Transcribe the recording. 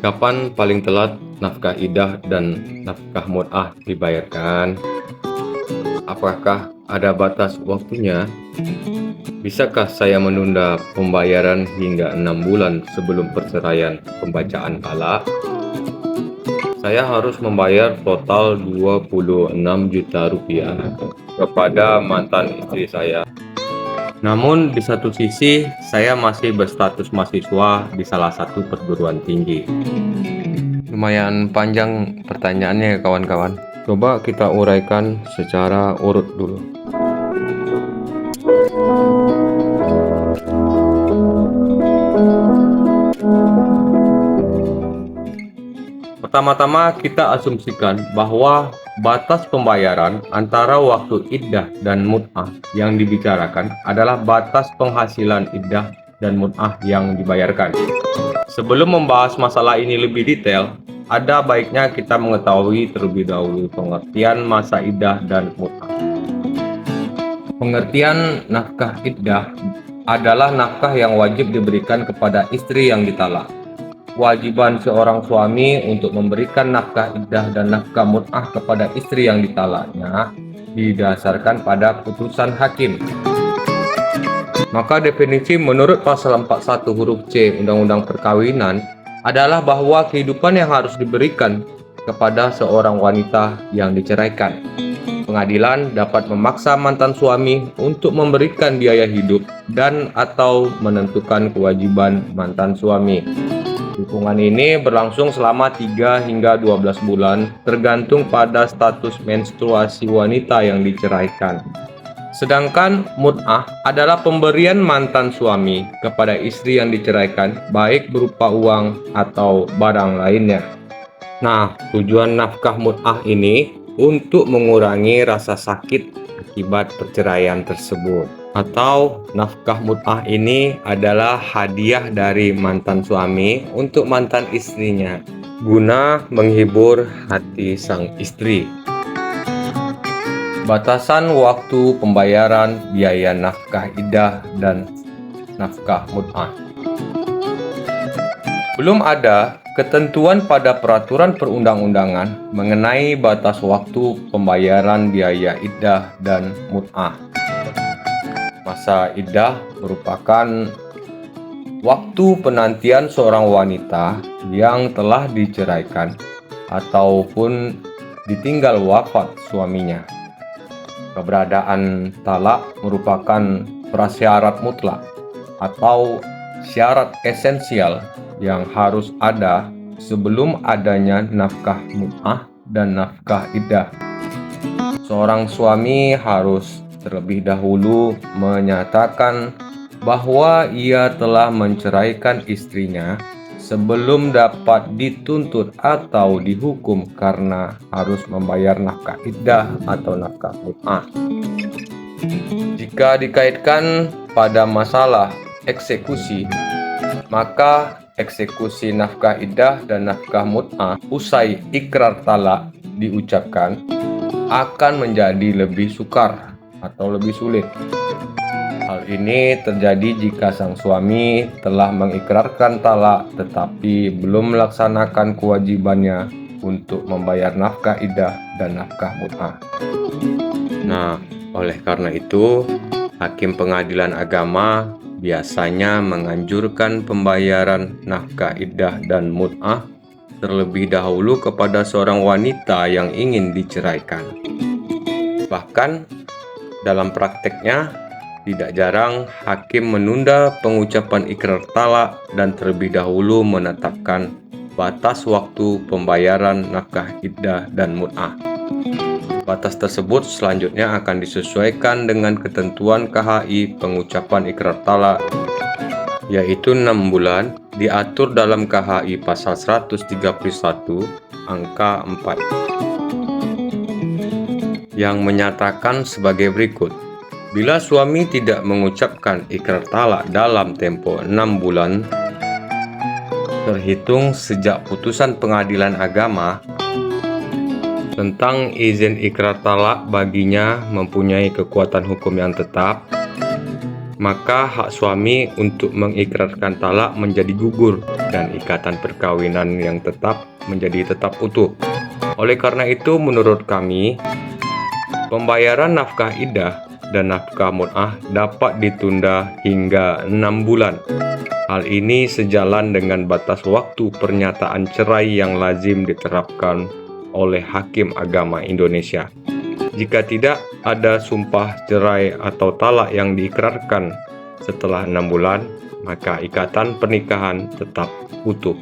Kapan paling telat nafkah iddah dan nafkah mut'ah dibayarkan? Apakah ada batas waktunya? Bisakah saya menunda pembayaran hingga 6 bulan sebelum perceraian pembacaan talak? Saya harus membayar total 26 juta rupiah kepada mantan istri saya. Namun di satu sisi saya masih berstatus mahasiswa di salah satu perguruan tinggi. Lumayan panjang pertanyaannya ya kawan-kawan. Coba kita uraikan secara urut dulu. Pertama-tama kita asumsikan bahwa batas pembayaran antara waktu iddah dan mut'ah yang dibicarakan adalah batas penghasilan iddah dan mut'ah yang dibayarkan. Sebelum membahas masalah ini lebih detail, ada baiknya kita mengetahui terlebih dahulu pengertian masa iddah dan mut'ah. Pengertian nafkah iddah adalah nafkah yang wajib diberikan kepada istri yang ditalak. Kewajiban seorang suami untuk memberikan nafkah iddah dan nafkah mut'ah kepada istri yang ditalaknya didasarkan pada putusan hakim. Maka definisi menurut pasal 41 huruf C Undang-Undang Perkawinan adalah bahwa kehidupan yang harus diberikan kepada seorang wanita yang diceraikan. Pengadilan dapat memaksa mantan suami untuk memberikan biaya hidup dan atau menentukan kewajiban mantan suami. Dukungan ini berlangsung selama 3 hingga 12 bulan tergantung pada status menstruasi wanita yang diceraikan. Sedangkan mut'ah adalah pemberian mantan suami kepada istri yang diceraikan baik berupa uang atau barang lainnya. Nah, tujuan nafkah mut'ah ini untuk mengurangi rasa sakit akibat perceraian tersebut. Atau nafkah mut'ah ini adalah hadiah dari mantan suami untuk mantan istrinya guna menghibur hati sang istri. Batasan waktu pembayaran biaya nafkah iddah dan nafkah mut'ah. Belum ada ketentuan pada peraturan perundang-undangan mengenai batas waktu pembayaran biaya iddah dan mut'ah. Masa iddah merupakan waktu penantian seorang wanita yang telah diceraikan ataupun ditinggal wafat suaminya. Keberadaan talak merupakan prasyarat mutlak atau syarat esensial yang harus ada sebelum adanya nafkah mut'ah dan nafkah iddah. Seorang suami harus terlebih dahulu menyatakan bahwa ia telah menceraikan istrinya sebelum dapat dituntut atau dihukum karena harus membayar nafkah iddah atau nafkah mut'ah. Jika dikaitkan pada masalah eksekusi, maka eksekusi nafkah iddah dan nafkah mut'ah usai ikrar talak diucapkan akan menjadi lebih sukar atau lebih sulit. Hal ini terjadi jika sang suami telah mengikrarkan talak tetapi belum melaksanakan kewajibannya untuk membayar nafkah iddah dan nafkah mut'ah. Nah, oleh karena itu, Hakim Pengadilan Agama biasanya menganjurkan pembayaran nafkah iddah dan mut'ah terlebih dahulu kepada seorang wanita yang ingin diceraikan. Bahkan dalam prakteknya, tidak jarang hakim menunda pengucapan ikrar talak dan terlebih dahulu menetapkan batas waktu pembayaran nafkah iddah dan mut'ah. Batas tersebut selanjutnya akan disesuaikan dengan ketentuan KHI pengucapan ikrar talak, yaitu 6 bulan diatur dalam KHI pasal 131 angka 4 yang menyatakan sebagai berikut. Bila suami tidak mengucapkan ikrar talak dalam tempo 6 bulan terhitung sejak putusan pengadilan agama tentang izin ikrar talak baginya mempunyai kekuatan hukum yang tetap, maka hak suami untuk mengikrarkan talak menjadi gugur dan ikatan perkawinan yang tetap menjadi tetap utuh. Oleh karena itu, menurut kami, pembayaran nafkah iddah dan nafkah mut'ah dapat ditunda hingga 6 bulan. Hal ini sejalan dengan batas waktu pernyataan cerai yang lazim diterapkan oleh Hakim Agama Indonesia. Jika tidak ada sumpah cerai atau talak yang diikrarkan setelah 6 bulan, maka ikatan pernikahan tetap utuh.